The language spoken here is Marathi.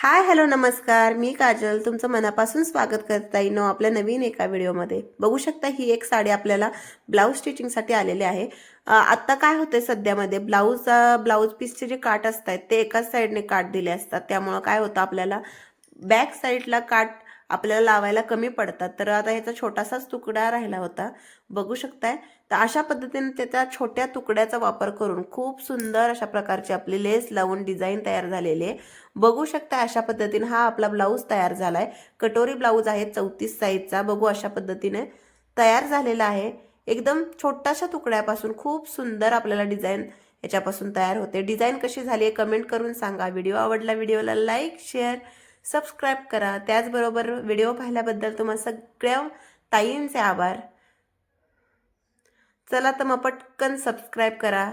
हाय हॅलो नमस्कार, मी काजल तुमचं मनापासून स्वागत करत आहे आपल्या नवीन एका व्हिडिओमध्ये. बघू शकता ही एक साडी आपल्याला ब्लाऊज स्टिचिंगसाठी आलेली आहे. आत्ता काय होतंय सध्यामध्ये ब्लाऊज पीसचे जे काठ असतात ते एकाच साईडने काठ दिले असतात, त्यामुळं काय होतं आपल्याला बॅक साईडला काठ आपल्याला लावायला कमी पडतात. तर आता ह्याचा छोटासाच तुकडा राहिला होता, बघू शकताय. तर अशा पद्धतीने त्याच्या छोट्या तुकड्याचा वापर करून खूप सुंदर अशा प्रकारची आपली लेस लावून डिझाईन तयार झालेली आहे. बघू शकता अशा पद्धतीने हा आपला ब्लाऊज तयार झालाय. कटोरी ब्लाऊज आहे 34 साईजचा. बघू अशा पद्धतीने तयार झालेला आहे. एकदम छोट्याशा तुकड्यापासून खूप सुंदर आपल्याला डिझाईन याच्यापासून तयार होते. डिझाईन कशी झाली आहे कमेंट करून सांगा. व्हिडिओ आवडला व्हिडिओला लाईक शेअर सबस्क्राईब करा. त्याचबरोबर व्हिडिओ पाहिल्याबद्दल तुम्हाला सगळ्या ताईंचे आभार. चला तर मग पटकन सबस्क्राईब करा.